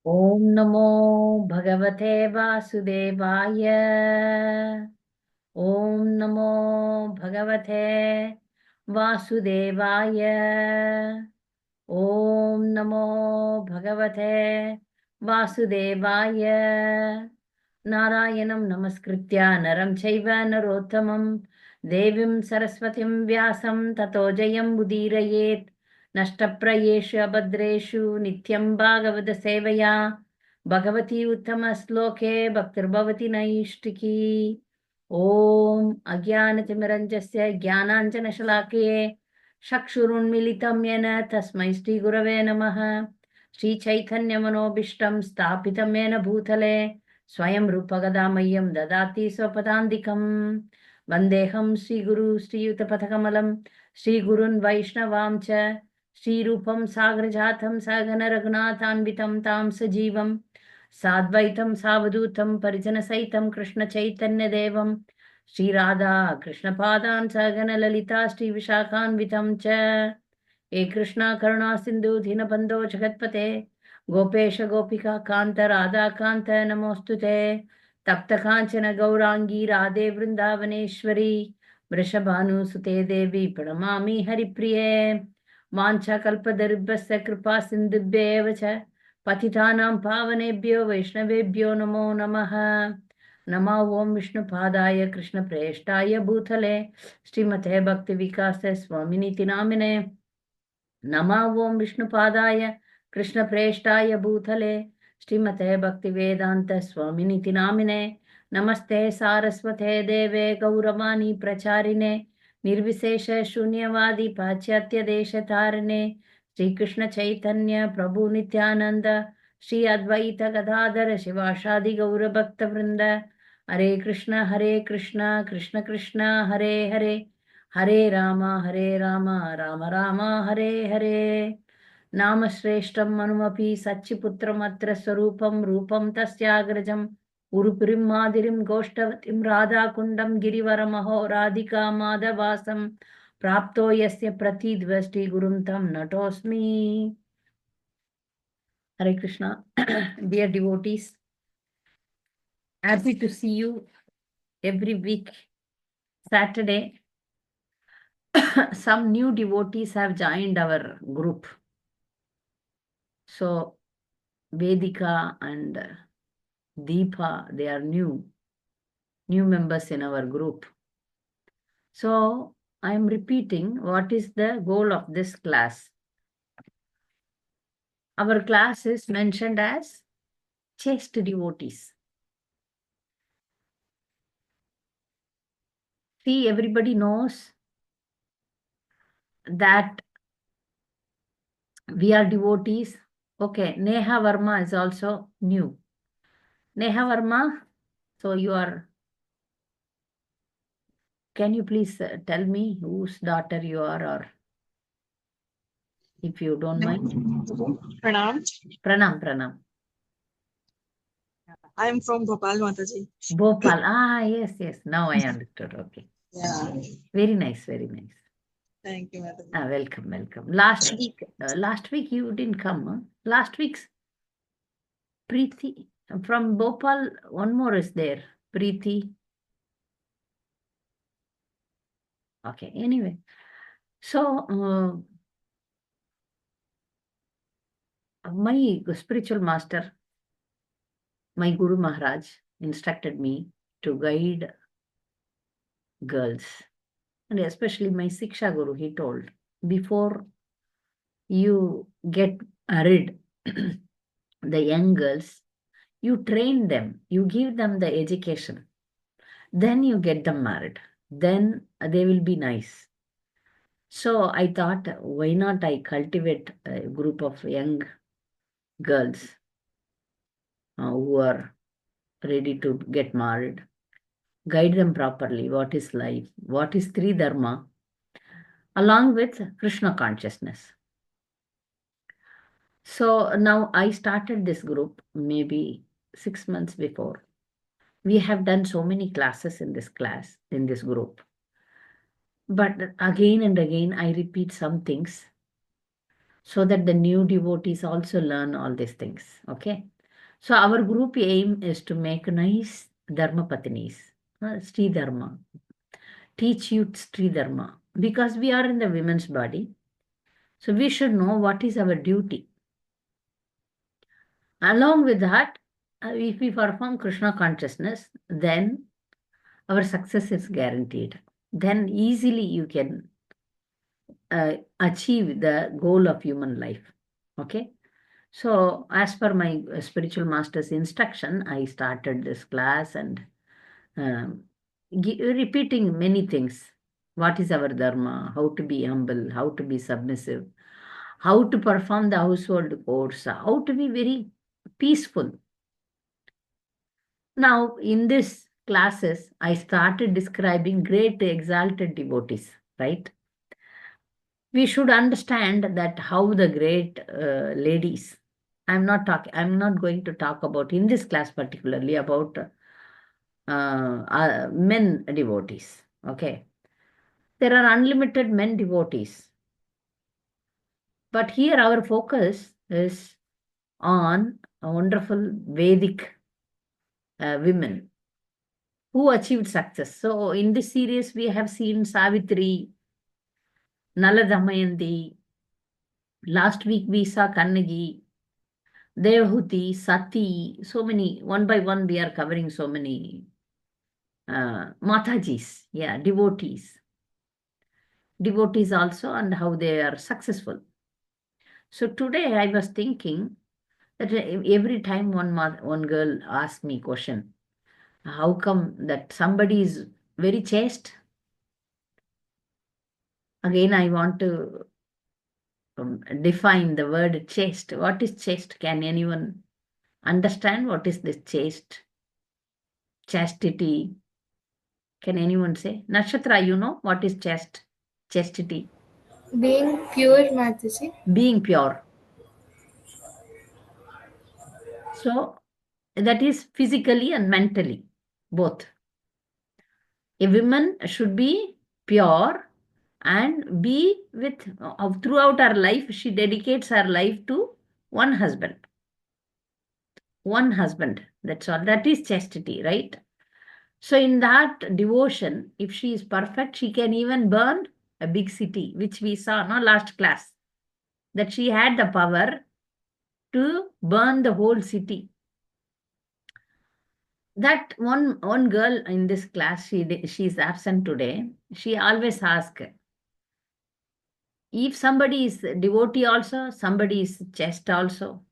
ॐ नमो भगवते वासुदेवाय। ॐ नमो भगवते वासुदेवाय। ॐ नमो भगवते वासुदेवाय। नारायणं नमस्कृत्य नरं चैव नरोत्तमं देवीं सरस्वतीं व्यासं ततो जयं उदीरयेत्। नष्टप्रयेषु अभद्रेषु नित्यं भागवतसेवया भगवती उत्तमश्लोके भक्तिर्भवति नैष्टिकी। ॐ अज्ञानतिमिरञ्जस्य ज्ञानाञ्जनशलाकये चक्षुरुन्मिलितं येन तस्मै श्रीगुरवे नमः। श्रीचैतन्यमनोभीष्टं स्थापितं येन भूतले स्वयं रूपगदामह्यं ददाति स्वपदान्तिकं। वन्देऽहं श्रीगुरु श्रीयुतपथकमलं श्रीगुरुन् वैष्णवां च श्रीरूपं सागरजातं सगन रघुनाथान्वितं तां सजीवं साद्वैतं सावधूतं परिजनसहितं कृष्णचैतन्यदेवं श्रीराधा कृष्णपादान् सगन ललिता श्रीविशाखान्वितं च। हे कृष्णा करुणा सिन्धु दीनबन्धो जगत्पते गोपेश गोपिका कान्त राधा कान्त नमोऽस्तुते। तप्त काञ्चन गौरांगी राधे वृन्दावनेश्वरी वृषभानुसुते देवी प्रणमामि हरिप्रिये। वाञ्छाकल्पतरुभ्यश्च कृपा सिन्धुभ्येव च पतितानां पावनेभ्यो वैष्णवेभ्यो नमो नमः। नमो ओं विष्णुपादाय कृष्णप्रेष्ठाय भूतले श्रीमते भक्तिविकास स्वामिनीति नामिने। नमः ओं विष्णुपादाय कृष्णप्रेष्ठाय भूतले श्रीमते भक्तिवेदांत स्वामिनीति नामिने। नमस्ते सारस्वते देवे गौरवाणी प्रचारिणे निर्विशेष शून्यवादी पाश्चात्य देशतारिणे श्रीकृष्ण चैतन्य प्रभु नित्यानंद श्री अद्वैत गदाधर शिवासादि गौरभक्त वृंद। हरे कृष्ण कृष्ण कृष्ण हरे हरे हरे राम राम राम हरे हरे। नाम श्रेष्ठं मनुमपि सच्चिपुत्रमत्र स्वरूपं रूपं तस्याग्रजं उरुपुरीं मादिरिं गोष्ठवतीं राधाकुण्डं गिरिवरमहो राधिका माधवासं प्राप्तो यस्य प्रतिद्वष्टि गुरुं तं नतोऽस्मि। Hare Krishna. Dear devotees, happy to see you every week Saturday. Some new devotees have joined our group. So Vedika and Deepa, they are new members in our group. So I am repeating what is the goal of this class. Our class is mentioned as chaste devotees. See, everybody knows that we are devotees. Okay, Neha Verma is also new. Neha Verma, so can you please tell me whose daughter you are, or if you don't mind? Pranam. Pranam. I am from Bhopal, Mataji. Bhopal. Yes. Now I understood. Okay. Yeah. Very nice. Thank you, Mataji. Welcome. Last week you didn't come, huh? Last week's Preeti from Bhopal. One more is there. Preeti. Okay. Anyway, so my spiritual master, my Guru Maharaj, instructed me to guide girls, and especially my Siksha Guru. He told, before you get married, the young girls, you train them, you give them the education, then you get them married, then they will be nice. So I thought, why not I cultivate a group of young girls who are ready to get married, guide them properly, what is life, what is Tri Dharma, along with Krishna consciousness. So now I started this group maybe 6 months before. We have done so many classes in this group. But again and again, I repeat some things so that the new devotees also learn all these things. Okay. So our group aim is to make nice Dharma Patinis, Sri Dharma, teach you Sri Dharma, because we are in the women's body. So we should know what is our duty. Along with that, if we perform Krishna consciousness, then our success is guaranteed. Then easily you can achieve the goal of human life. Okay. So, as per my spiritual master's instruction, I started this class and um, repeating many things. What is our dharma? How to be humble? How to be submissive? How to perform the household chores? How to be very peaceful? Now, in this classes, I started describing great exalted devotees, right? We should understand that how the great ladies, I'm not going to talk about in this class particularly about men devotees. Okay. There are unlimited men devotees. But here our focus is on a wonderful Vedic women who achieved success. So in this series, we have seen Savitri, Nala Damayanti. Last week we saw Kannagi, Devahuti, Sati, so many, one by one we are covering so many Matajis, yeah, devotees. Devotees also and how they are successful. So today I was thinking that every time one girl asks me question, how come that somebody is very chaste? Again, I want to define the word chaste. What is chaste? Can anyone understand what is this chaste? Chastity. Can anyone say? Nakshatra, you know what is chaste? Chastity. Being pure, Mataji. Being pure. So that is physically and mentally, both. A woman should be pure and be with, throughout her life, she dedicates her life to one husband. One husband. That's all. That is chastity, right? So in that devotion, if she is perfect, she can even burn a big city, which we saw no last class, that she had the power to burn the whole city. That one girl in this class, she is absent today. She always asks, if somebody is devotee also, somebody is chaste also,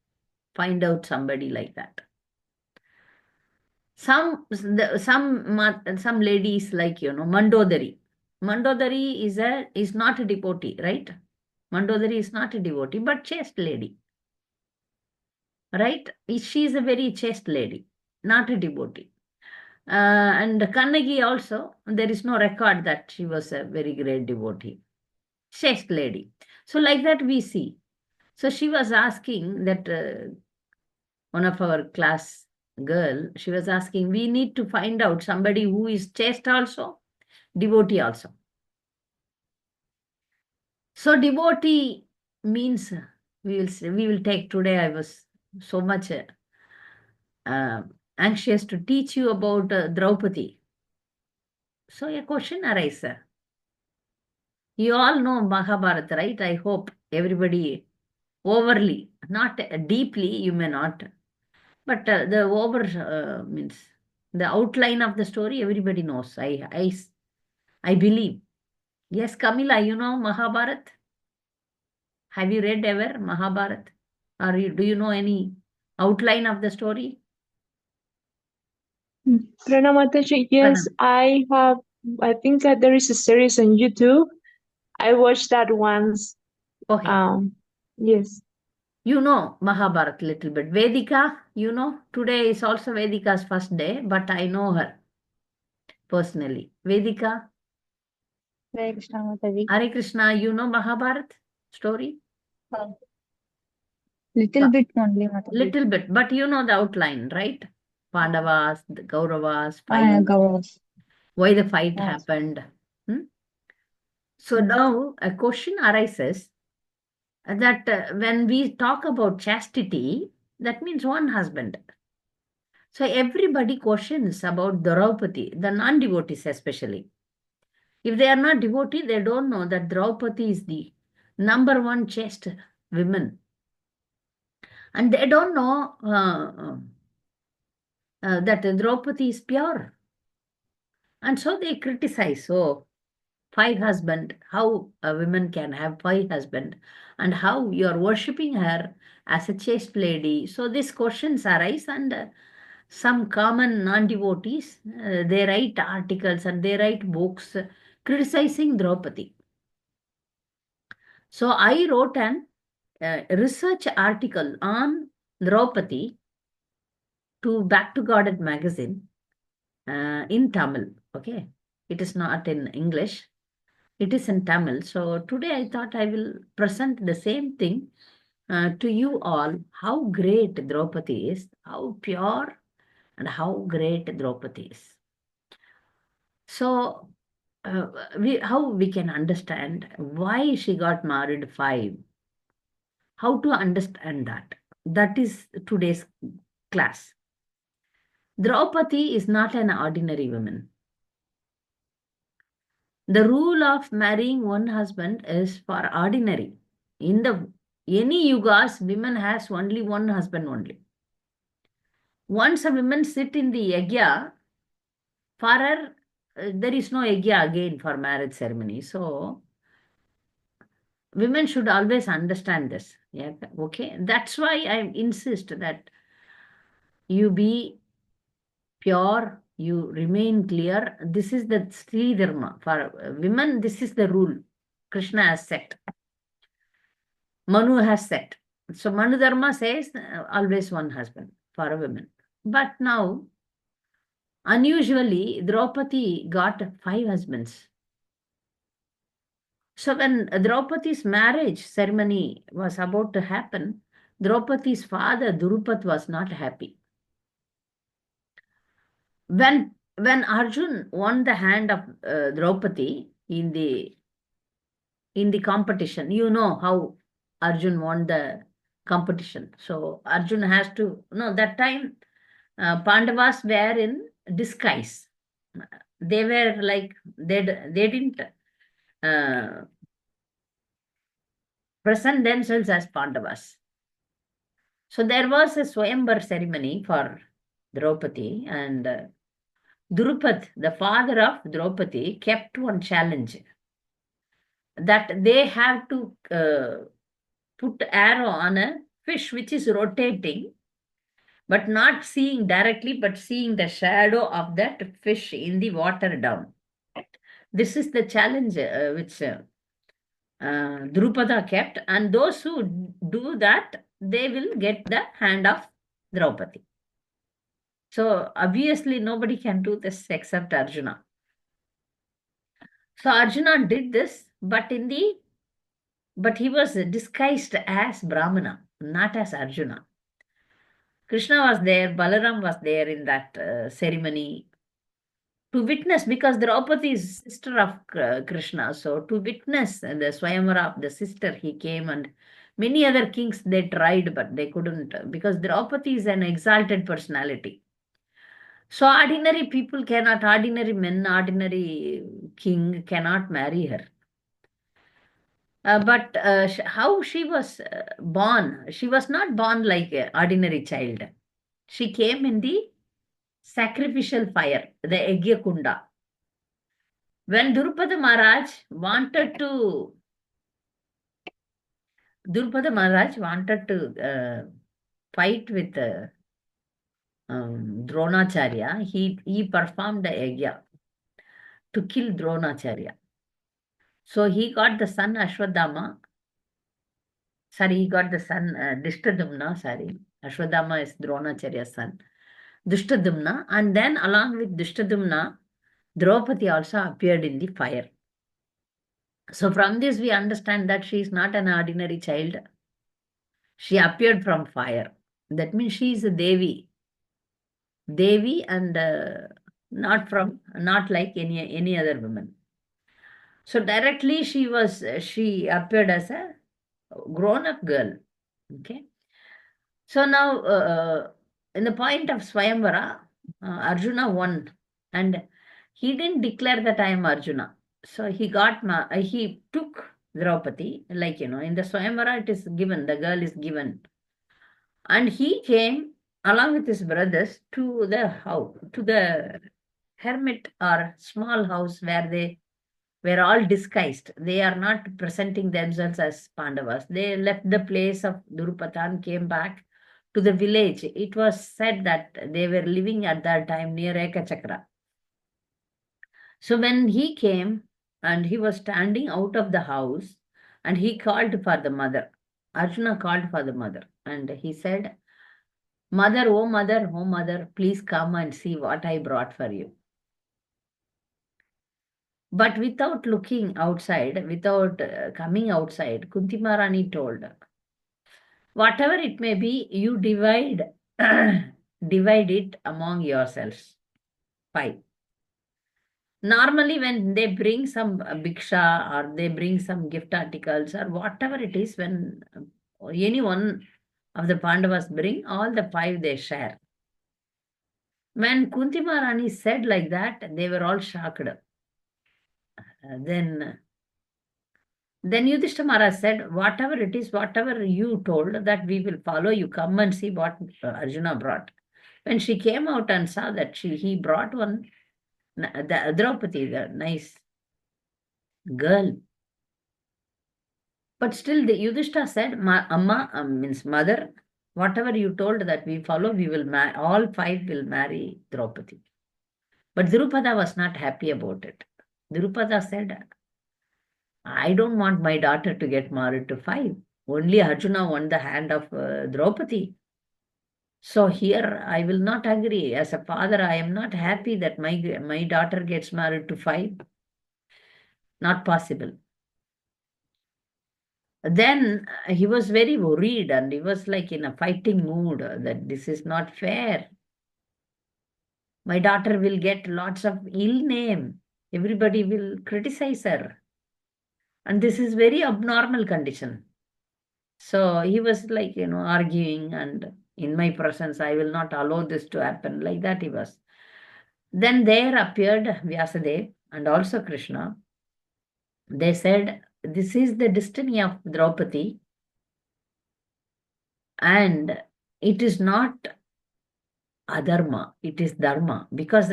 find out somebody like that. Some ladies like Mandodari. Mandodari is not a devotee, right? Mandodari is not a devotee, but chaste lady, right? She is a very chaste lady, not a devotee. And Kannagi also, there is no record that she was a very great devotee, chaste lady. So like that we see. So she was asking that one of our class girl, she was asking, we need to find out somebody who is chaste also, devotee also. So devotee means we will take today. I was so much anxious to teach you about Draupadi. So a question arises. You all know Mahabharata, right? I hope everybody overly, not deeply, you may not, but the over means the outline of the story everybody knows. I believe. Yes, Kamila, you know Mahabharata? Have you read ever Mahabharata? Or do you know any outline of the story? Pranamataji, yes, Pranam. I have. I think that there is a series on YouTube. I watched that once. Okay. Yes. You know Mahabharata little bit. Vedika, you know, today is also Vedika's first day, but I know her personally. Vedika, Hare Krishna, Mataji. Hare Krishna, you know Mahabharata story? Little bit only, Mataji. Little bit, but you know the outline, right? Pandavas, the Kauravas, Yeah, fight, Gauravas. why the fight Yes. happened. So now a question arises that when we talk about chastity, that means one husband. So everybody questions about Draupadi, the non-devotees especially. If they are not devotee, they don't know that Draupadi is the number one chaste woman. And they don't know that Draupadi is pure. And so they criticize. So, 5 husbands, how a woman can have 5 husbands, and how you are worshipping her as a chaste lady. So these questions arise, and some common non-devotees, they write articles and they write books criticizing Draupadi. So I wrote an research article on Draupadi to Back to Goddess magazine in Tamil. Okay, it is not in English. It is in Tamil. So today I thought I will present the same thing to you all, how great Draupadi is, how pure and how great Draupadi is. So how we can understand why she got married 5, how to understand that. That is today's class. Draupadi is not an ordinary woman. The rule of marrying one husband is for ordinary. In the any yugas, women has only one husband only. Once a woman sit in the yagya, for her, there is no yagya again for marriage ceremony. So, women should always understand this. Yeah, okay. That's why I insist that you be pure, you remain clear. This is the Sri Dharma. For women, this is the rule Krishna has set. Manu has set. So Manu Dharma says always one husband for a woman. But now, unusually, Draupadi got 5 husbands. So when Draupadi's marriage ceremony was about to happen, Draupadi's father, Drupad, was not happy. When Arjun won the hand of Draupadi in the competition, you know how Arjun won the competition. So Arjun has to, no, that time Pandavas were in disguise. They were like, they didn't present themselves as Pandavas. So there was a Swayamvar ceremony for Draupadi, and Drupad, the father of Draupadi, kept one challenge that they have to put arrow on a fish which is rotating, but not seeing directly, but seeing the shadow of that fish in the water down. This is the challenge which Drupada kept, and those who do that, they will get the hand of Draupadi. So obviously nobody can do this except Arjuna. So Arjuna did this, but he was disguised as Brahmana, not as Arjuna. Krishna was there, Balaram was there in that ceremony to witness, because Draupadi is sister of Krishna. So to witness the Swayamvara of the sister, he came, and many other kings, they tried, but they couldn't, because Draupadi is an exalted personality. So ordinary people cannot, ordinary men, ordinary king cannot marry her. But how she was born, she was not born like an ordinary child. She came in the sacrificial fire, the Yagya Kunda. When Drupada Maharaj wanted to fight with Dronacharya, he performed the Yagya to kill Dronacharya. So he got the son Ashwadama. Sorry, he got the son Dishtadumna. Sorry, Ashwadama is Dronacharya's son. Dishtadumna, and then along with Dishtadumna, Draupadi also appeared in the fire. So from this we understand that she is not an ordinary child. She appeared from fire. That means she is a Devi. Devi, and not like any other woman. So directly she appeared as a grown-up girl. Okay. So now in the point of Swayamvara, Arjuna won, and he didn't declare that I am Arjuna. So he took Draupadi, like, in the Swayamvara it is given, the girl is given. And he came along with his brothers to the house, to the hermit or small house where they were all disguised. They are not presenting themselves as Pandavas. They left the place of Drupadi and came back to the village. It was said that they were living at that time near Ekachakra. So when he came and he was standing out of the house and he called for the mother, Arjuna called for the mother and he said, Mother, oh mother, please come and see what I brought for you. But without looking outside, without coming outside, Kunti Maharani told, whatever it may be, you divide, divide it among yourselves. 5. Normally, when they bring some bhiksha or they bring some gift articles or whatever it is, when any one of the Pandavas bring, all the 5 they share. When Kunti Maharani said like that, they were all shocked. Then Yudhishthira Maharaj said, whatever it is, whatever you told, that we will follow, you come and see what Arjuna brought. When she came out and saw that he brought one, the Draupadi, the nice girl. But still the Yudhishthira said, Amma, means mother, whatever you told that we follow, we will all 5 will marry Draupadi. But Drupada was not happy about it. Drupada said, I don't want my daughter to get married to 5. Only Arjuna won the hand of Draupadi. So here I will not agree. As a father, I am not happy that my daughter gets married to 5. Not possible. Then he was very worried and he was like in a fighting mood that this is not fair. My daughter will get lots of ill name. Everybody will criticize her. And this is very abnormal condition. So he was like, arguing, and in my presence, I will not allow this to happen. Like that he was. Then there appeared Vyasadeva and also Krishna. They said, this is the destiny of Draupadi. And it is not adharma, it is dharma. Because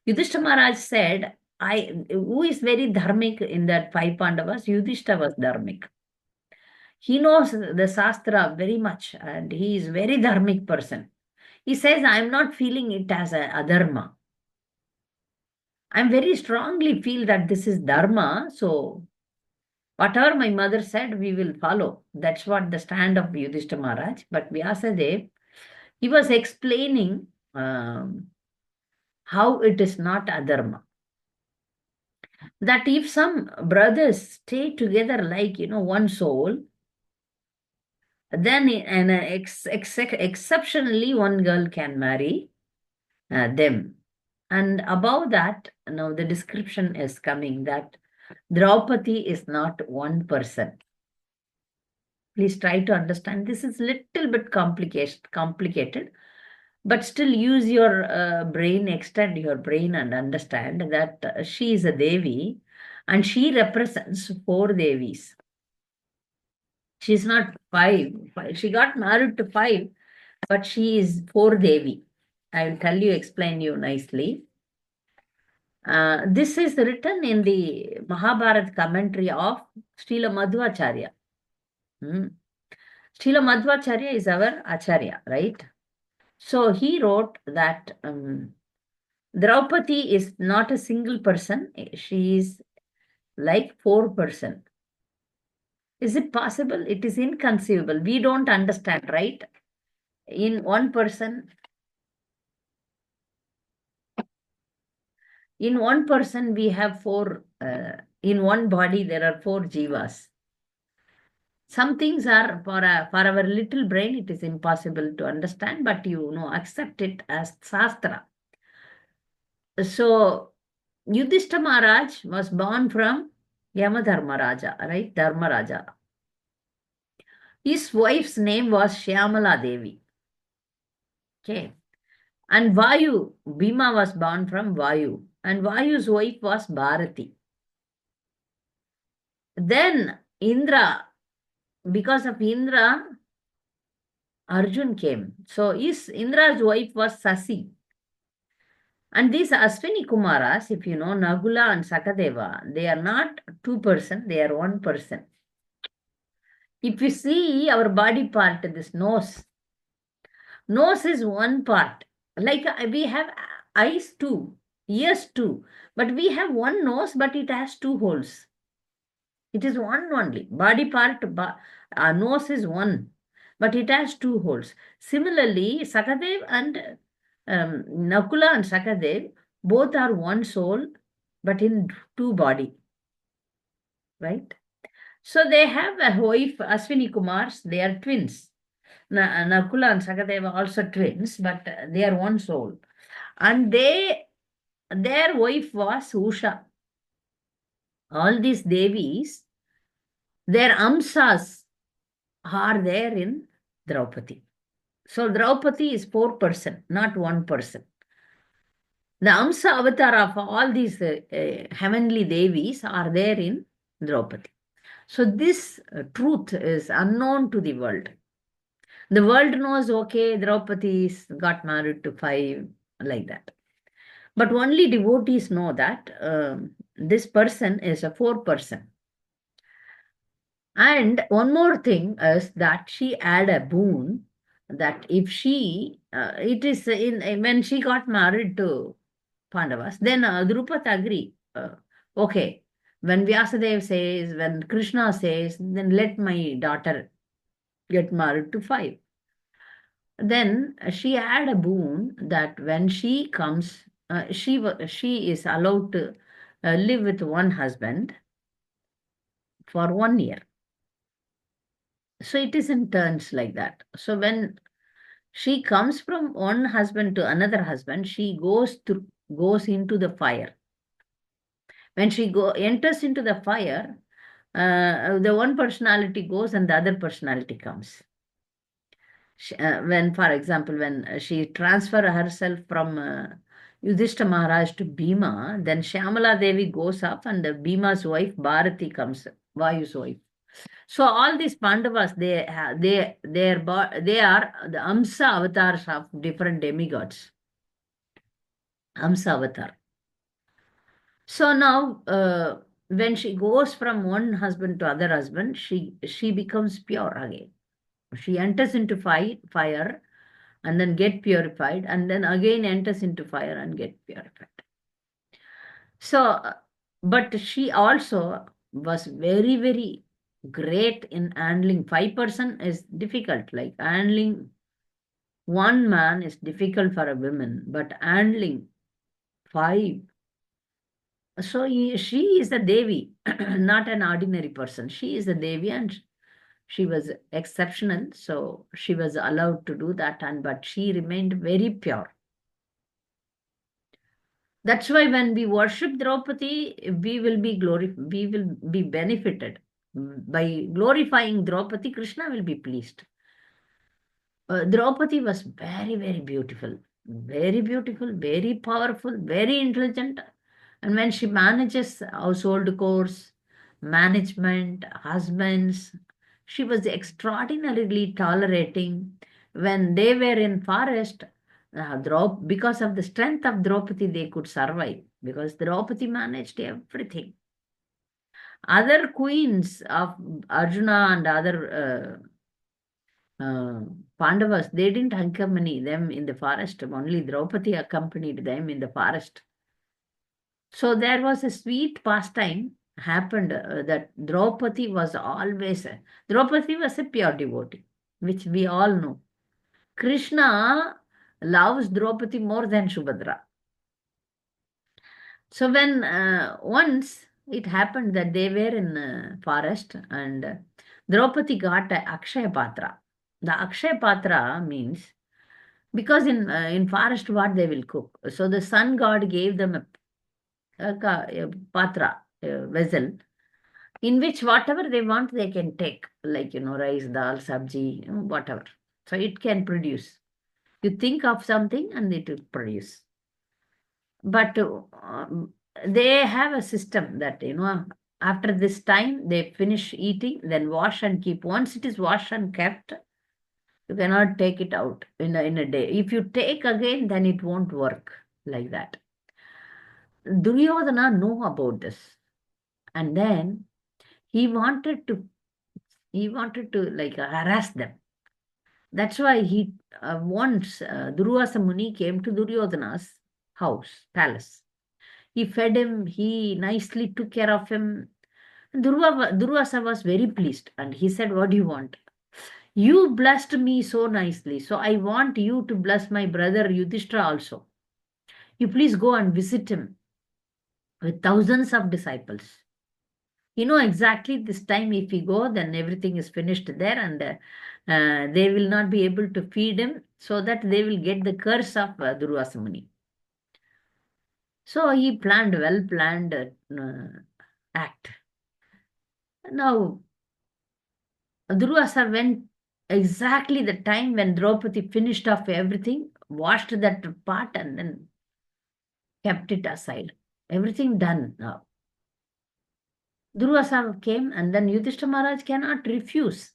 Yudhishthira Maharaj said, who is very dharmic in that 5 Pandavas? Yudhishthira was dharmic. He knows the Shastra very much and he is very dharmic person. He says, I am not feeling it as a adharma. I am very strongly feel that this is dharma. So whatever my mother said, we will follow. That's what the stand of Yudhishthira Maharaj. But Vyasadeva, he was explaining how it is not adharma. That if some brothers stay together like, one soul, then exceptionally one girl can marry them. And above that, now the description is coming that Draupadi is not one person. Please try to understand. This is little bit complicated, but still use your brain, extend your brain and understand that she is a Devi and she represents 4 Devis. She's not 5. She got married to 5, but she is 4 Devi. I will explain you nicely. This is written in the Mahabharata commentary of Srila Madhvacharya. Srila Madhvacharya is our Acharya, right? So he wrote that Draupadi is not a single person. She is like 4 person. Is it possible? It is inconceivable. We don't understand, right? In one person, we have 4, in one body there are 4 jivas. Some things are for our little brain, it is impossible to understand, but accept it as Shastra. So, Yudhishthira Maharaj was born from Yamadharmaraja, right? Dharmaraja. His wife's name was Shyamala Devi. Okay. And Vayu, Bhima was born from Vayu. And Vayu's wife was Bharati. Then Indra, because of Indra, Arjun came. So Indra's wife was Sasi. And these Aswini Kumaras, if you know, Nagula and Sakadeva, they are not two person, they are one person. If you see our body part, this nose is one part. Like we have eyes too, ears too, but we have one nose, but it has two holes. It is one only. Body part, nose is one, but it has two holes. Similarly, Sakadev and Nakula and Sakadev, both are one soul, but in two body. Right? So they have a wife, Aswini Kumars, they are twins. Nakula and Sakadeva are also twins, but they are one soul. And their wife was Usha. All these Devis, their Amsas are there in Draupadi. So Draupadi is 4 person, not 1 person. The Amsa avatar of all these heavenly Devis are there in Draupadi. So this truth is unknown to the world. The world knows, okay, Draupadi got married to 5, like that. But only devotees know that this person is a 4 person. And one more thing is that she had a boon that if she, it is when she got married to Pandavas, then Draupadi agree. Okay, when Vyasadeva says, when Krishna says, then let my daughter get married to 5. Then she had a boon that when she comes, she is allowed to live with one husband for 1 year. So it is in turns like that. So when she comes from one husband to another husband, she goes into the fire. When she enters into the fire, the one personality goes and the other personality comes. When, for example, when she transfer herself from Yudhishthira Maharaj to Bhima, then Shyamala Devi goes up and the Bhima's wife Bharati comes, Vayu's wife. So all these Pandavas, they are the Amsa avatars of different demigods. Amsa avatar. So now, when she goes from one husband to other husband, she becomes pure again. She enters into fire and then get purified, and then again enters into fire and get purified. So, but she also was very, very great in handling. 5 person is difficult, like handling one man is difficult for a woman, but handling 5. So she is a Devi, not an ordinary person. She is a Devi and she was exceptional. So she was allowed to do that, but she remained very pure. That's why when we worship Draupadi, we will be benefited. By glorifying Draupadi, Krishna will be pleased. Draupadi was very, very beautiful, very powerful, very intelligent. And when she manages household chores, management, husbands, she was extraordinarily tolerating. When they were in forest, because of the strength of Draupadi, they could survive because Draupadi managed everything. Other queens of Arjuna and other Pandavas, they didn't accompany them in the forest. Only Draupadi accompanied them in the forest. So there was a sweet pastime happened that Draupadi was a pure devotee, which we all know. Krishna loves Draupadi more than Subhadra. So when once it happened that they were in forest and Draupadi got a Akshaya Patra. The Akshaya Patra means because in forest what they will cook. So the sun god gave them a patra, a vessel, in which whatever they want they can take, like rice, dal, sabji, whatever. So it can produce. You think of something and it will produce. But they have a system that, after this time, they finish eating, then wash and keep. Once it is washed and kept, you cannot take it out in a day. If you take again, then it won't work like that. Duryodhana know about this. And then he wanted to like harass them. That's why he once Durvasa Muni came to Duryodhana's house, palace. He fed him, he nicely took care of him. Durvasa was very pleased and he said, what do you want? You blessed me so nicely, so I want you to bless my brother Yudhishthira also. You please go and visit him with thousands of disciples. You know exactly this time if we go, then everything is finished there and they will not be able to feed him, so that they will get the curse of Durvasa Muni. So he planned, well-planned act. Now, Durvasa went exactly the time when Draupadi finished off everything, washed that part and then kept it aside. Everything done now. Durvasa came and then Yudhishthira Maharaj cannot refuse.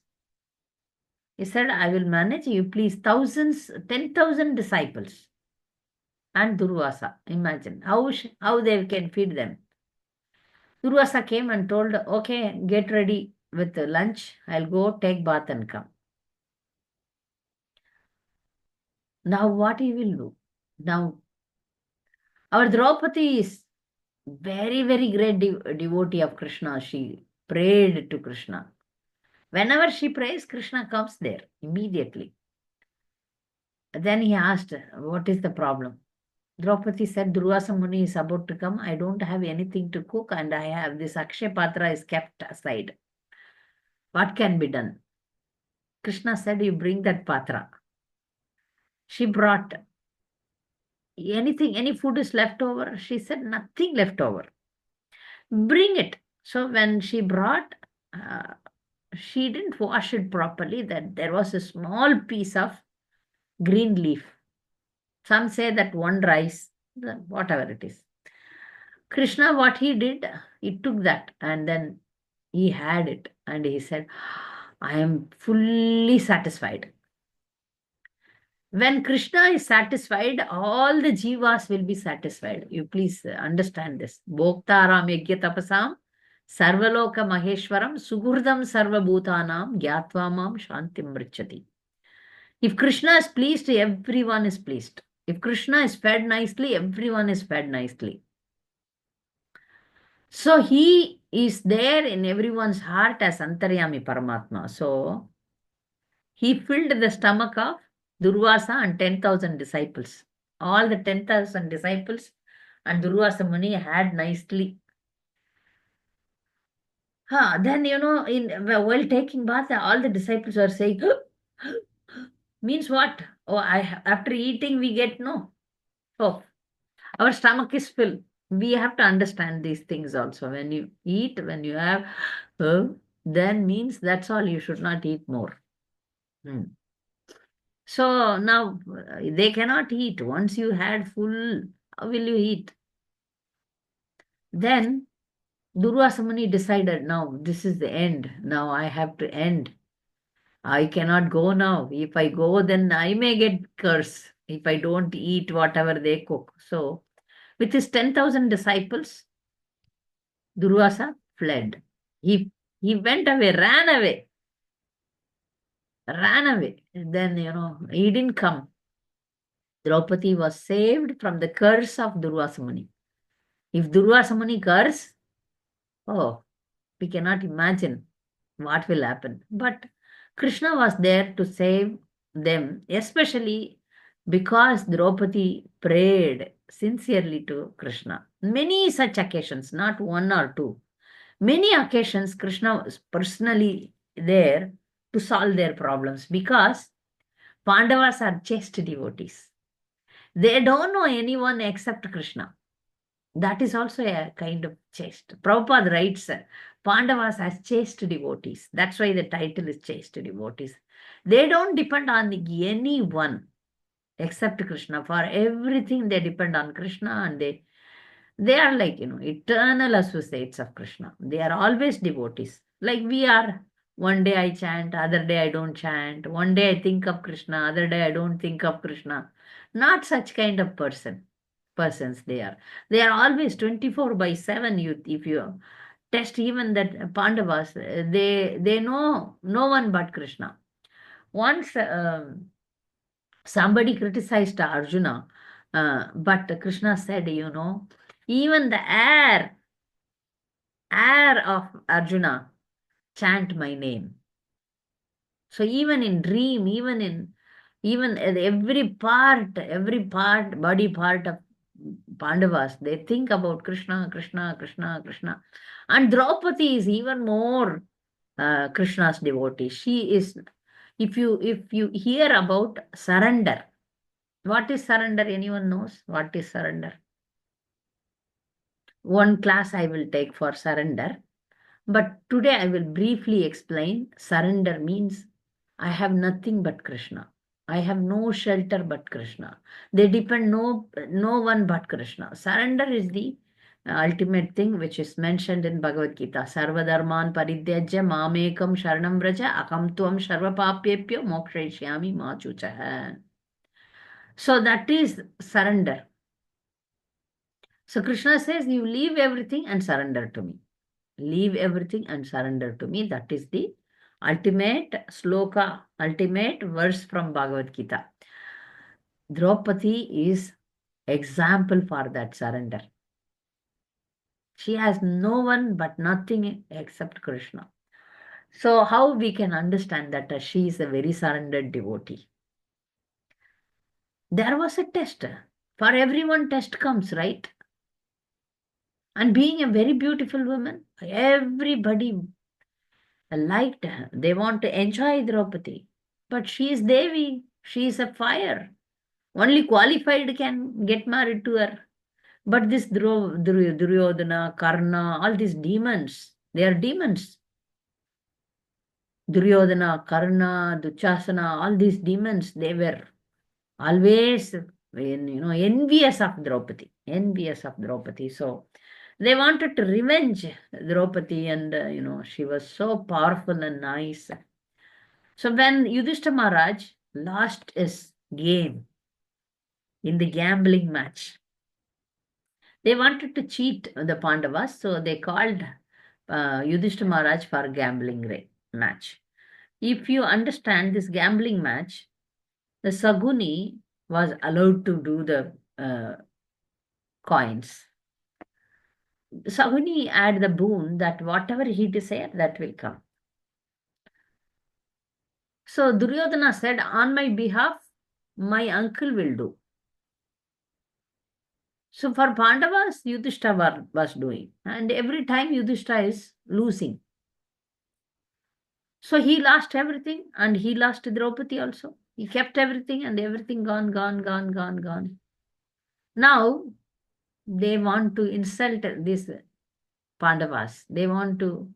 He said, I will manage, you please, 10,000 disciples. And Durvasa, imagine how they can feed them. Durvasa came and told, okay, get ready with the lunch. I'll go take bath and come. Now what he will do? Now, our Draupadi is very, very great devotee of Krishna. She prayed to Krishna. Whenever she prays, Krishna comes there immediately. Then he asked, what is the problem? Draupadi said, Durvasa Muni is about to come. I don't have anything to cook and I have this Akshay Patra is kept aside. What can be done? Krishna said, you bring that Patra. She brought anything, any food is left over. She said, nothing left over. Bring it. So when she brought, she didn't wash it properly. That there was a small piece of green leaf. Some say that one rice, whatever it is. Krishna, what he did, he took that and then he had it and he said, I am fully satisfied. When Krishna is satisfied, all the jivas will be satisfied. You please understand this. Bhoktaram yajya tapasam sarvaloka maheshwaram sugurdam sarvabhutanam gyatva shantim mrichati. If Krishna is pleased, everyone is pleased. If Krishna is fed nicely, everyone is fed nicely. So he is there in everyone's heart as Antaryami Paramatma. So he filled the stomach of Durvasa and 10,000 disciples. All the 10,000 disciples and Durvasa Muni had nicely. Then, while taking bath, all the disciples are saying, means what? Oh, after eating, we get no. Oh, our stomach is full. We have to understand these things also. When you eat, when you have, then means that's all. You should not eat more. So now they cannot eat. Once you had full, how will you eat? Then Durvasa Muni decided, now this is the end. Now I have to end. I cannot go now. If I go, then I may get curse if I don't eat whatever they cook. So with his 10,000 disciples, Durvasa fled. He went away, ran away. Then, he didn't come. Draupadi was saved from the curse of Durvasa Muni. If Durvasa Muni curse, we cannot imagine what will happen. But Krishna was there to save them, especially because Draupadi prayed sincerely to Krishna. Many such occasions, not one or two. Many occasions, Krishna was personally there to solve their problems because Pandavas are chaste devotees. They don't know anyone except Krishna. That is also a kind of chaste. Prabhupada writes, Pandavas as chaste devotees. That's why the title is chaste devotees. They don't depend on anyone. except Krishna. For everything they depend on Krishna, and they are like, eternal associates of Krishna. They are always devotees. Like we are. One day I chant, other day I don't chant. One day I think of Krishna, other day I don't think of Krishna. Not such kind of persons they are. They are always 24/7. If you test even that Pandavas, they know no one but Krishna. Once somebody criticized Arjuna, but Krishna said, even the air of Arjuna chant my name. So even in dream, even every body part of Pandavas, they think about Krishna, Krishna, Krishna, Krishna. And Draupadi is even more Krishna's devotee. She is, if you hear about surrender, what is surrender? Anyone knows what is surrender? One class I will take for surrender. But today I will briefly explain. Surrender means I have nothing but Krishna. I have no shelter but Krishna. They depend no one but Krishna. Surrender is the ultimate thing which is mentioned in Bhagavad Gita. Sarvadharman paridyajya mamekam sharanam vraja akam tvam sarvapapyepyo mokshayishyami ma chuchaha. So that is surrender. So Krishna says, you leave everything and surrender to me. Leave everything and surrender to me. That is the ultimate sloka, ultimate verse from Bhagavad Gita. Draupadi is example for that surrender. She has no one but nothing except Krishna. So how we can understand that she is a very surrendered devotee? There was a test. For everyone test comes, right? And being a very beautiful woman, everybody liked her. They want to enjoy Draupadi. But she is Devi. She is a fire. Only qualified can get married to her. But this Duryodhana, Karna, all these demons, they are demons. Duryodhana, Karna, Duchasana, all these demons, they were always envious of Draupadi. Envious of Draupadi. So they wanted to revenge Draupadi, and she was so powerful and nice. So when Yudhishthira Maharaj lost his game in the gambling match, they wanted to cheat the Pandavas, so they called Yudhishthira Maharaj for a gambling match. If you understand this gambling match, the Saguni was allowed to do the coins. Saguni had the boon that whatever he desired, that will come. So Duryodhana said, on my behalf, my uncle will do. So for Pandavas, Yudhishthira was doing. And every time Yudhishthira is losing. So he lost everything and he lost Draupadi also. He kept everything and everything gone. Now they want to insult these Pandavas. They want to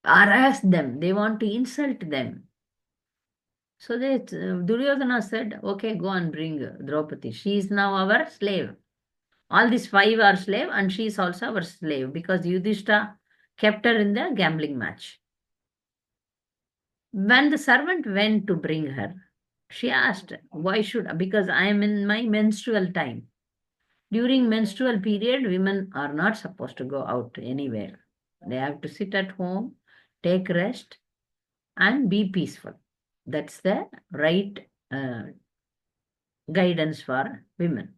harass them. They want to insult them. So Duryodhana said, okay, go and bring Draupadi. She is now our slave. All these 5 are slave and she is also our slave because Yudhishthira kept her in the gambling match. When the servant went to bring her, she asked, why should, because I am in my menstrual time. During menstrual period, women are not supposed to go out anywhere. They have to sit at home, take rest, and be peaceful. That's the right guidance for women.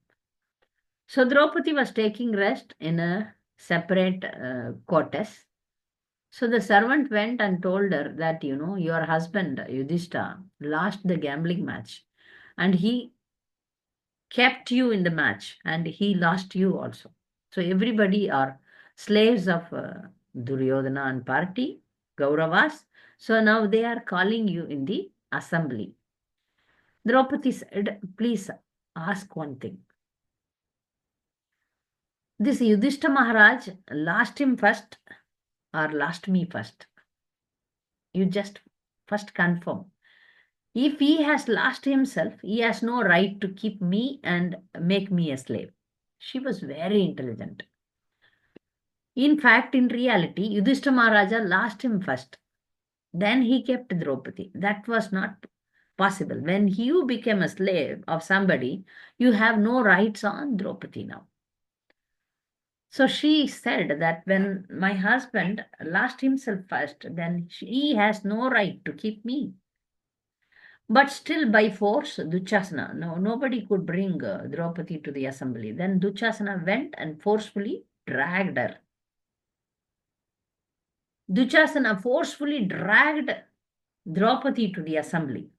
So Draupadi was taking rest in a separate quarters. So the servant went and told her that, your husband, Yudhishthira, lost the gambling match and he kept you in the match and he lost you also. So everybody are slaves of Duryodhana and party, Kauravas. So now they are calling you in the assembly. Draupadi said, please ask one thing. This Yudhishthira Maharaj lost him first or lost me first? You just first confirm. If he has lost himself, he has no right to keep me and make me a slave. She was very intelligent. In fact, in reality, Yudhishthira Maharaja lost him first. Then he kept Draupadi. That was not possible. When you became a slave of somebody, you have no rights on Draupadi now. So she said that when my husband lost himself first, then he has no right to keep me. But still, by force, Duchasana, nobody could bring Draupadi to the assembly. Then Duchasana went and forcefully dragged her. Duchasana forcefully dragged Draupadi to the assembly.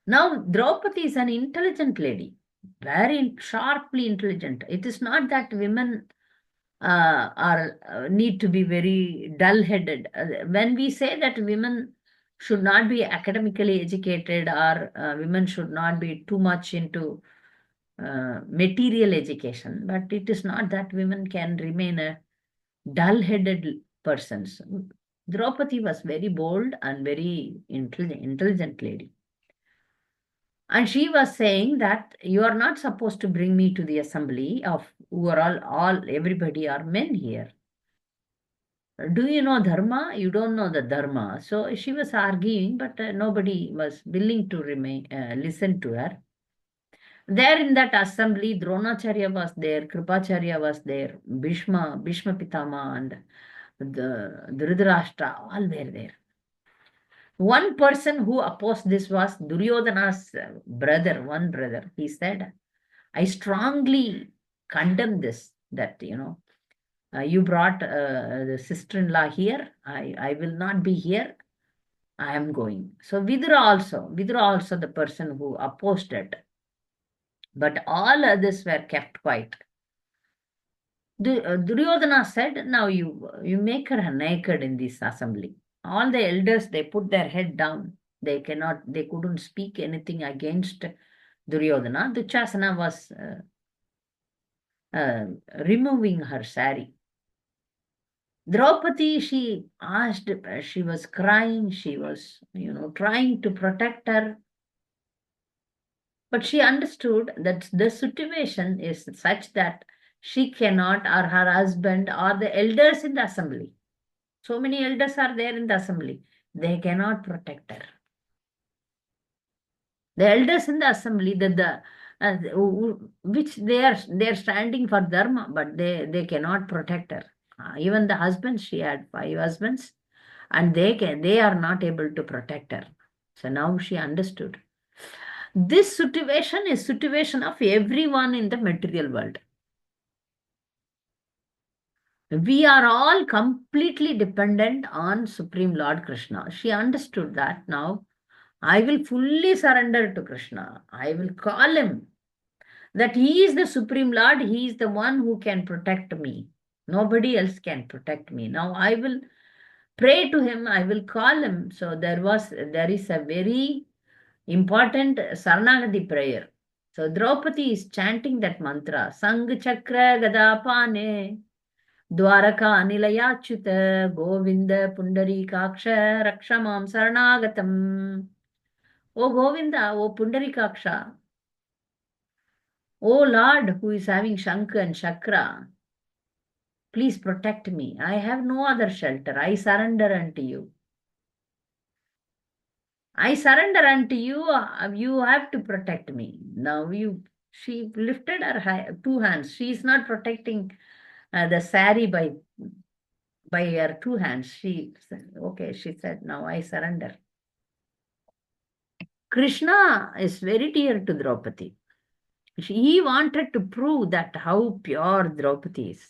Now, Draupadi is an intelligent lady, very sharply intelligent. It is not that women need to be very dull-headed. When we say that women should not be academically educated or women should not be too much into material education, but it is not that women can remain a dull-headed persons. Draupadi was very bold and very intelligent lady. And she was saying that you are not supposed to bring me to the assembly of who are all everybody are men here. Do you know dharma? You don't know the dharma. So she was arguing, but nobody was willing to listen to her. There in that assembly, Dronacharya was there, Kripacharya was there, Bhishma Pitama, and the Dhritarashtra, all were there. One person who opposed this was Duryodhana's brother, one brother. He said, I strongly condemn this, that, you brought the sister-in-law here. I will not be here. I am going. So Vidura also the person who opposed it. But all others were kept quiet. Duryodhana said, now you make her naked in this assembly. All the elders, they put their head down. They couldn't speak anything against Duryodhana. Duchasana was removing her sari. Draupadi, she asked, she was crying, she was, trying to protect her. But she understood that the situation is such that she cannot, or her husband, or the elders in the assembly. So many elders are there in the assembly. They cannot protect her. The elders in the assembly, which they are standing for dharma, but they cannot protect her. Even the husbands, she had 5 husbands, and they are not able to protect her. So now she understood. This situation is situation of everyone in the material world. We are all completely dependent on Supreme Lord Krishna. She understood that now. I will fully surrender to Krishna. I will call him. That he is the Supreme Lord. He is the one who can protect me. Nobody else can protect me. Now I will pray to him. I will call him. So there is a very important Saranagati prayer. So Draupadi is chanting that mantra. Sang Chakra Gadapane Dwaraka Nilayachyuta Govinda Pundarikaksha Rakshamam Saranagatam. O Govinda, O Pundarikaksha, O Lord who is having Shankha and Chakra, please protect me. I have no other shelter. I surrender unto you. I surrender unto you. You have to protect me. Now she lifted her 2 hands. She is not protecting the sari by her 2 hands. She said, now I surrender. Krishna is very dear to Draupadi. He wanted to prove that how pure Draupadi is.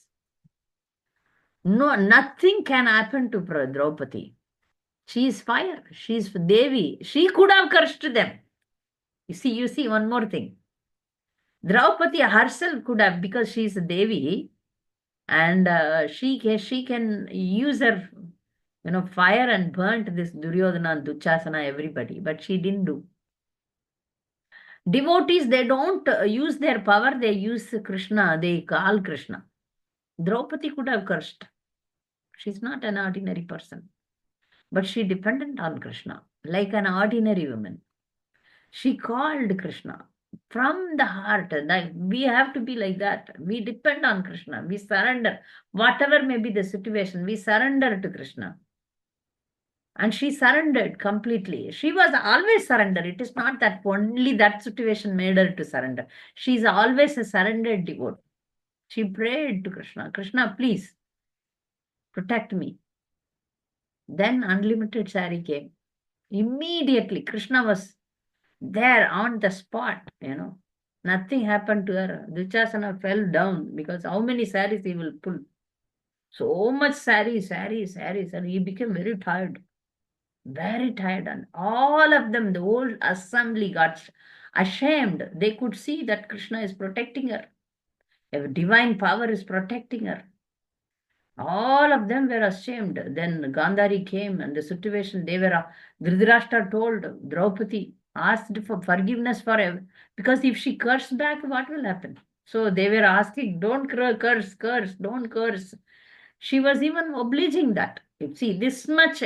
No, nothing can happen to Draupadi. She is fire. She is Devi. She could have cursed them. You see one more thing. Draupadi herself could have, because she is a Devi, and she can use her fire and burnt this Duryodhana, Duchasana, everybody, but she didn't do. Devotees, they don't use their power, they use Krishna, they call Krishna. Draupadi could have cursed. She's not an ordinary person, but she depended on Krishna. like an ordinary woman. She called Krishna from the heart. Like we have to be like that. We depend on Krishna. We surrender. Whatever may be the situation, we surrender to Krishna. And she surrendered completely. She was always surrendered. It is not that only that situation made her to surrender. She is always a surrendered devotee. She prayed to Krishna, Krishna, please protect me. Then unlimited sari came. Immediately, Krishna was there on the spot, Nothing happened to her. Duchasana fell down because how many saris he will pull? So much saris, and he became very tired. Very tired, and all of them, the whole assembly got ashamed. They could see that Krishna is protecting her. A divine power is protecting her. All of them were ashamed. Then Gandhari came and the situation, Dhritarashtra told Draupadi, asked for forgiveness for because if she cursed back, what will happen? So they were asking, don't curse, don't curse. She was even obliging that. You see, this much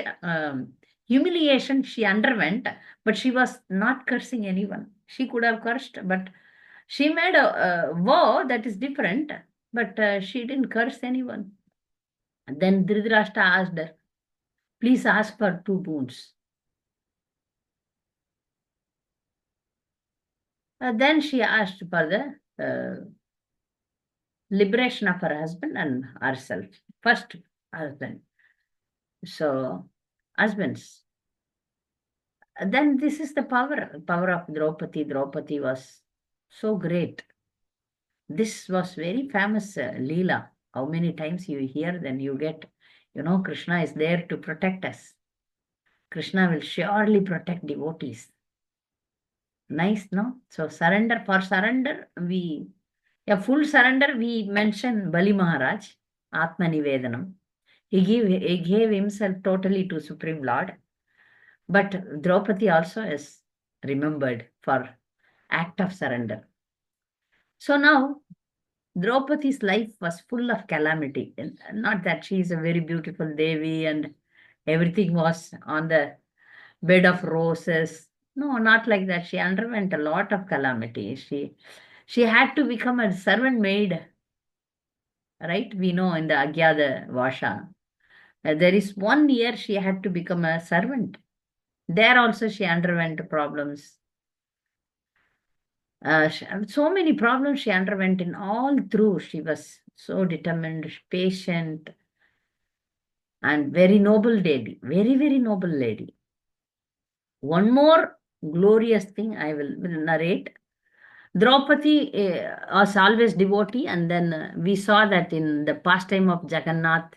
humiliation she underwent, but she was not cursing anyone. She could have cursed, but she made a vow that is different, but she didn't curse anyone. And then Dhritarashtra asked her, please ask for 2 boons. Then she asked for the liberation of her husband and herself. First husband. So, husbands. Then this is the power of Draupadi. Draupadi was so great. This was very famous Leela. How many times you hear, then you get, Krishna is there to protect us. Krishna will surely protect devotees. Nice, no? So surrender, for surrender, full surrender, we mention Bali Maharaj, Atma Nivedanam. He gave himself totally to Supreme Lord. But Draupadi also is remembered for act of surrender. So now, Draupadi's life was full of calamity. Not that she is a very beautiful Devi and everything was on the bed of roses. No, not like that. She underwent a lot of calamity. She had to become a servant maid. Right? We know in the Agyada Vasha. There is 1 year she had to become a servant. There also she underwent problems. So many problems she underwent in all through. She was so determined, patient, and very noble lady. Very, very noble lady. One more glorious thing I will narrate. Draupadi was always devotee, and then we saw that in the pastime of Jagannath,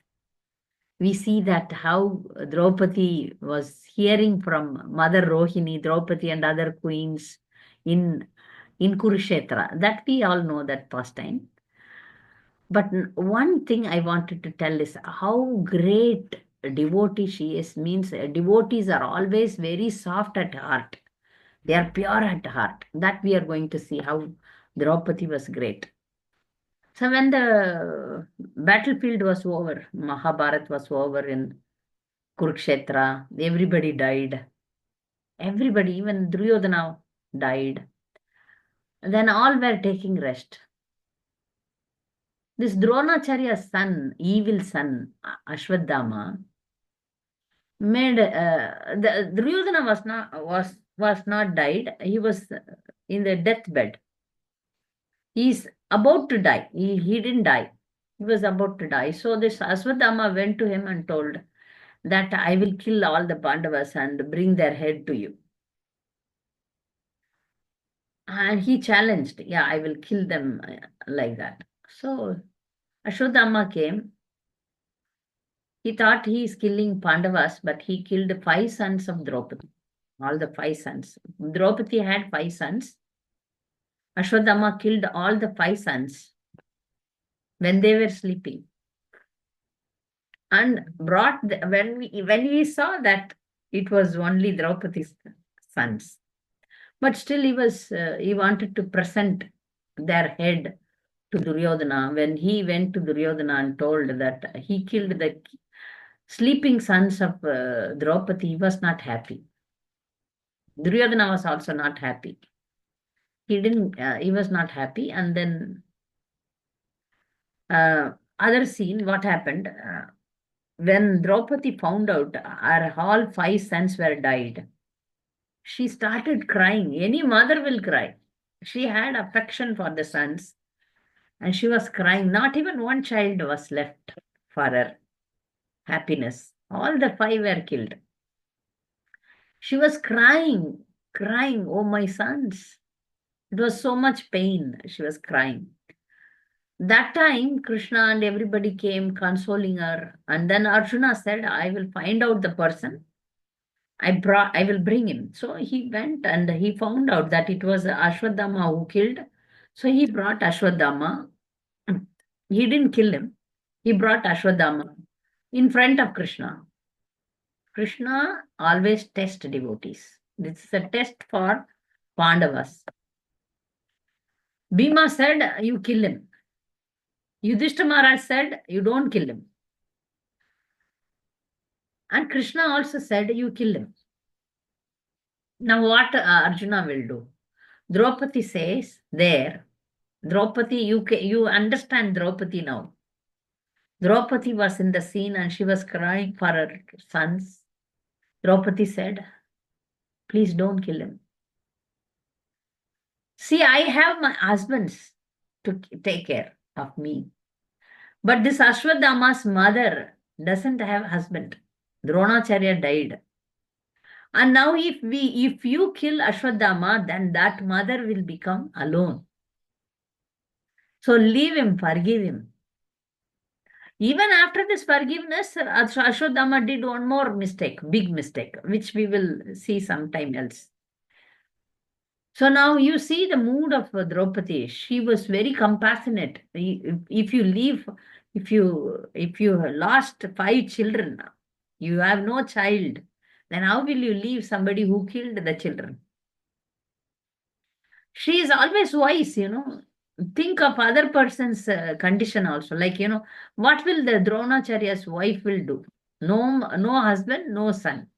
we see that how Draupadi was hearing from Mother Rohini, Draupadi and other queens in Kurukshetra. That we all know that pastime. But one thing I wanted to tell is how great a devotee she is. Means devotees are always very soft at heart. They are pure at heart. That we are going to see how Draupadi was great. So when the battlefield was over, Mahabharat was over in Kurukshetra, everybody died. Everybody, even Duryodhana died. Then all were taking rest. This Dronacharya's son, evil son, Ashwadhama, made the Duryodhana was not died. He was in the deathbed. He's about to die. He didn't die. He was about to die. So this Ashwadhama went to him and told that I will kill all the Pandavas and bring their head to you. And he challenged, yeah, I will kill them like that. So Ashwadhama came. He thought he is killing Pandavas, but he killed 5 sons of Draupadi. All the 5 sons. Draupadi had 5 sons. Ashwadhama killed all the 5 sons when they were sleeping. And when we saw that it was only Draupadi's sons. But still he wanted to present their head to Duryodhana. When he went to Duryodhana and told that he killed the sleeping sons of Draupadi, he was not happy. Duryodhana was also not happy. He was not happy. And then other scene, what happened? When Draupadi found out her all 5 sons were died, she started crying. Any mother will cry. She had affection for the sons and she was crying. Not even one child was left for her happiness. All the 5 were killed. She was crying, crying, oh my sons. It was so much pain. She was crying. That time, Krishna and everybody came consoling her. And then Arjuna said, I will find out the person. I will bring him. So he went and he found out that it was Ashwadama who killed. So he brought Ashwadama. He didn't kill him. He brought Ashwadama in front of Krishna. Krishna always tests devotees. This is a test for Pandavas. Bhima said, you kill him. Yudhishthira Maharaj said, you don't kill him. And Krishna also said, you kill him. Now what Arjuna will do? Draupadi says there, Draupadi, you understand Draupadi now. Draupadi was in the scene and she was crying for her sons. Draupadi said, please don't kill him. See, I have my husbands to take care of me. But this Ashwadama's mother doesn't have a husband. Dronacharya died. And now if you kill Ashwadama, then that mother will become alone. So leave him, forgive him. Even after this forgiveness, Ashwadama did one more mistake, big mistake, which we will see sometime else. So now you see the mood of Draupadi. She was very compassionate. If you lost 5 children, you have no child, then how will you leave somebody who killed the children? She is always wise, Think of other person's condition also. Like, what will the Dronacharya's wife will do? No husband, no son.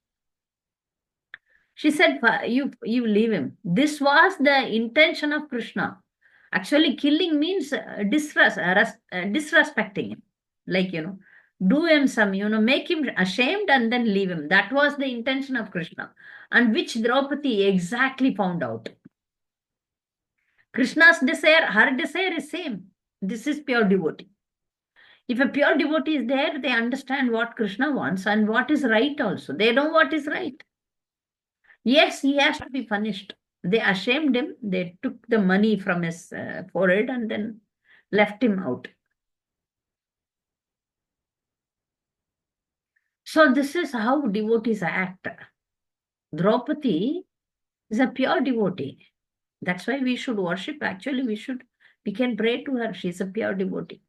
She said, you leave him. This was the intention of Krishna. Actually, killing means disrespecting him. Like, do him some, make him ashamed and then leave him. That was the intention of Krishna. And which Draupadi exactly found out. Krishna's desire, her desire is same. This is pure devotee. If a pure devotee is there, they understand what Krishna wants and what is right also. They know what is right. Yes, he has to be punished. They ashamed him. They took the money from his forehead and then left him out. So this is how devotees act. Draupadi is a pure devotee. That's why we should worship. Actually, we can pray to her. She's a pure devotee.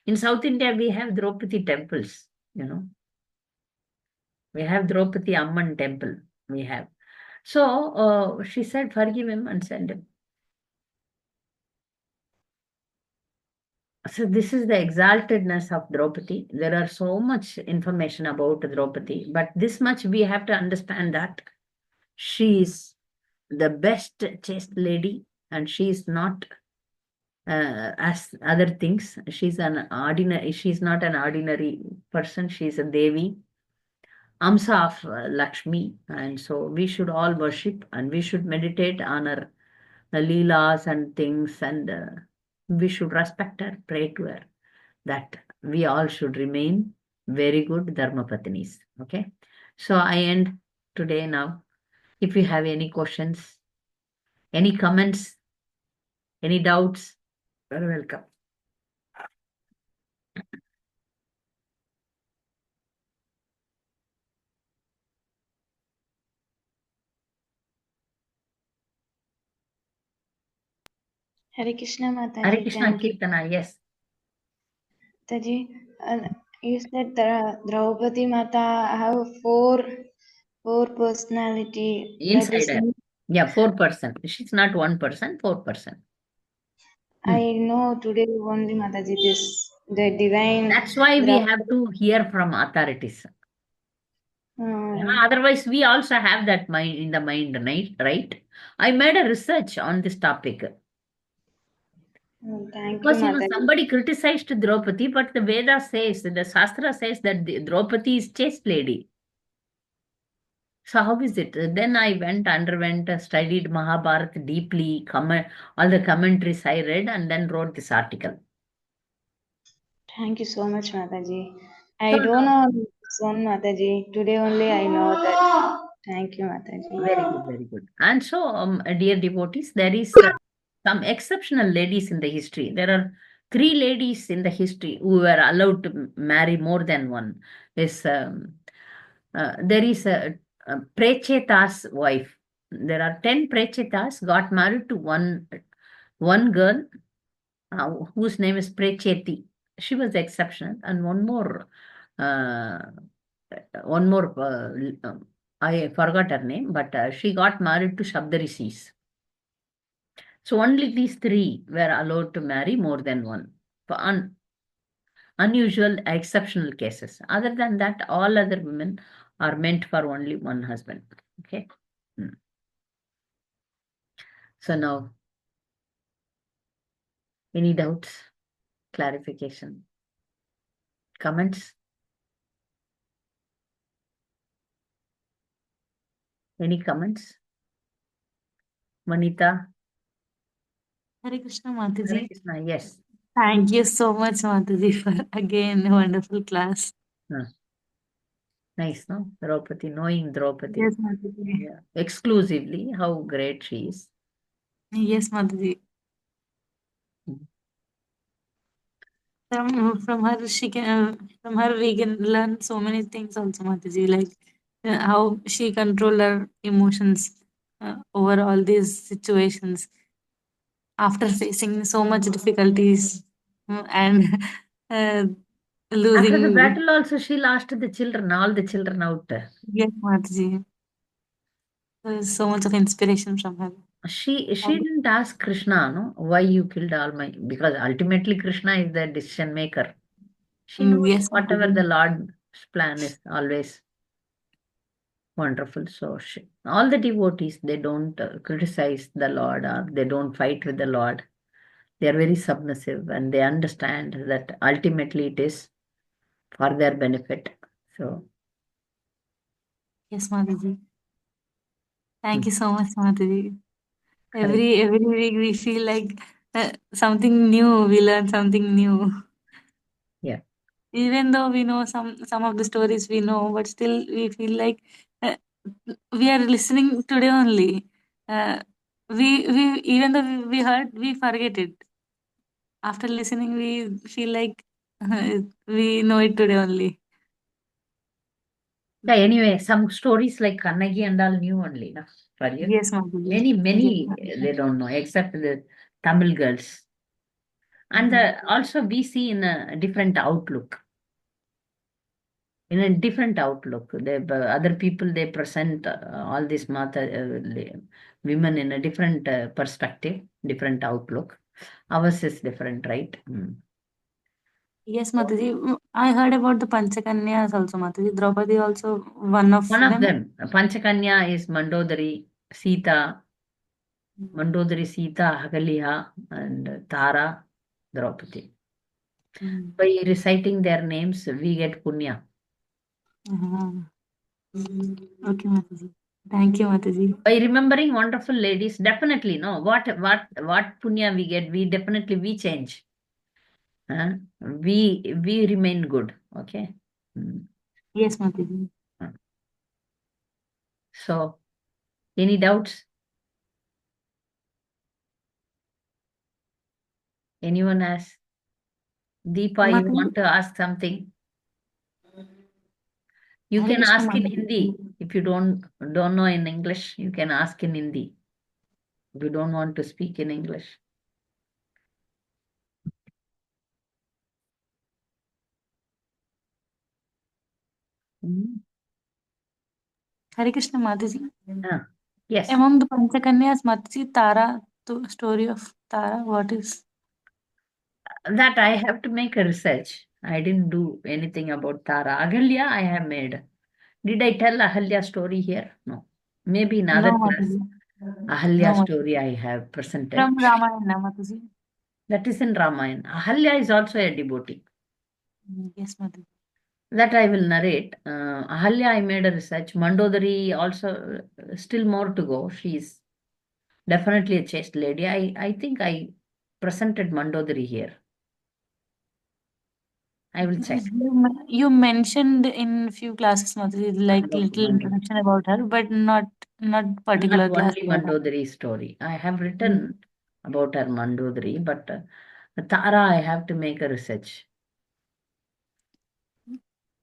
In South India, we have Draupadi temples, We have Draupadi Amman temple. We have. So she said, forgive him and send him. So this is the exaltedness of Draupadi. There are so much information about Draupadi, but this much we have to understand that she is the best chaste lady and she is not as other things. She's not an ordinary person. She's a Devi, Amsa of Lakshmi. And so we should all worship and we should meditate on her leelas and things, and we should respect her, pray to her, that we all should remain very good Dharma Patnis. Okay. So I end today now. If you have any questions, any comments, any doubts, you're welcome. Hare Krishna Mataji. Hare Krishna Thank you. Kirtana, yes. Mataji, you said Draupadi Mata have four personality. That is, Inside her. Yeah, 4%. She's not 1%, 4%. I know today only Mataji this the divine. That's why we have to hear from authorities. Otherwise, we also have that mind in the mind, right? I made a research on this topic. Thank you, Because Mataji. somebody criticized Draupadi, but the Veda says, the Shastra says that Draupadi is chaste lady. So how is it? Then I underwent, studied Mahabharata deeply, all the commentaries I read, and then wrote this article. Thank you so much, Mataji. So I don't now, know this one, Mataji. Today only I know that. Thank you, Mataji. very good, very good. And so, dear devotees, there is some exceptional ladies in the history. There are 3 ladies in the history who were allowed to marry more than one. There is a Precheta's wife. There are 10 Prechetas got married to one girl whose name is Precheti. She was exceptional, and uh, I forgot her name, but she got married to Shabdarishis. So only these 3 were allowed to marry more than one for unusual, exceptional cases. Other than that, all other women are meant for only one husband. Okay. So now, any doubts, clarification, comments? Any comments? Manita? Hare Krishna, Hare Mataji. Krishna, yes. Thank you so much, Mataji, for again a wonderful class. Nice, no? Draupadi, knowing Draupadi. Yes, Mataji. Yeah. Exclusively, how great she is. Yes, Mataji. From her, from her we can learn so many things also, Mataji, like how she controlled her emotions over all these situations after facing so much difficulties and uh, After the losing. battle also, she lost the children, all the children out. Yes, Mataji. There's so much of inspiration from her. She didn't ask Krishna, no, why you killed all my, because ultimately Krishna is the decision maker. She knows Yes, whatever Mataji. the Lord's plan is always wonderful. So all the devotees, they don't criticize the Lord or they don't fight with the Lord. They are very submissive and they understand that ultimately it is for their benefit. So Yes, Mataji. Thank you so much, Mataji. correct. Every week we feel like something new. We learn something new. Yeah. Even though we know some of the stories we know, but still we feel like uh, we are listening today only. We even though we heard, we forget it. After listening, we feel like we know it today only. Yeah, anyway, some stories like Kannagi and all new only, no, for you. Yes, Mataji. Many, Yes, they don't know, except the Tamil girls. And also we see in a different outlook. In a different outlook. Other people, they present all these women in a different perspective, different outlook. Ours is different, right? Yes, Mataji. I heard about the Panchakanyas also, Mataji. Draupadi also one of One of them. them, Panchakanya, is Mandodari, Sita, Hagaliha, and Tara, Draupadi. By reciting their names, we get punya. Okay, Mataji. Thank you, Mataji. By remembering wonderful ladies, definitely, no, what punya we get, we definitely change. We remain good. Okay. Yes, Mataji. So, any doubts? Anyone has? Deepa, you Mataji. want to ask something? You Hare can Krishna, ask in Mataji. Hindi. If you don't know in English, you can ask in Hindi. If you don't want to speak in English. Hare Krishna, Mataji. Yes. Among the Panchakanyas, Mataji, Tara, the story of Tara, what is? That I have to make a research. I didn't do anything about Tara. Agalya I have made. Did I tell Ahalya story here? No. Maybe in other No, class, Mataji. Ahalya No, story I have presented. from Ramayana, Mataji. That is in Ramayana. Ahalya is also a devotee. Yes, Mataji. That I will narrate. Ahalya, I made a research. Mandodari also, still more to go. She's definitely a chaste lady. I think I presented Mandodari here. I will check. You mentioned in few classes, Mataji, like About little Mandodari. introduction about her, but not particular Not class. only Mandodari story. I have written about her Mandodari, but Tara, I have to make a research.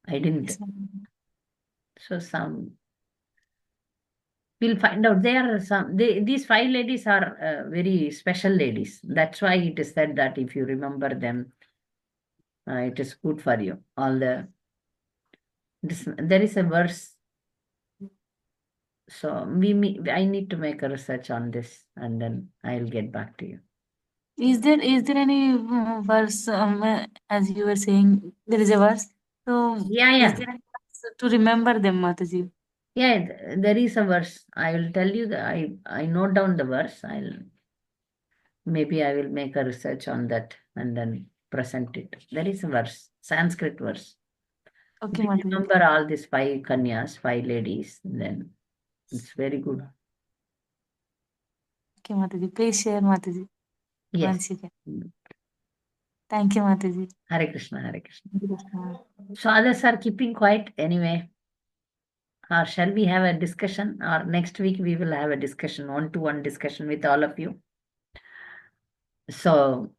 I didn't. Yes, Mataji. So we'll find out. These 5 ladies are very special ladies. That's why it is said that if you remember them, it is good for you. There is a verse. So I need to make a research on this, and then I'll get back to you. Is there any verse, as you were saying, there is a verse? So Yeah. is there any verse to remember them, Mataji? Yeah, there is a verse. I will tell you that I note down the verse. Maybe I will make a research on that and then present it. There is a verse, Sanskrit verse. Okay, If you Mataji. remember all these 5 kanyas, 5 ladies, then it's very good. Okay, Mataji. Please share, Mataji. Yes. Once you can. Thank you, Mataji. Hare Krishna, Hare Krishna. Hare Krishna. So others are keeping quiet anyway. Or shall we have a discussion? Or next week we will have a discussion, one-to-one discussion with all of you. So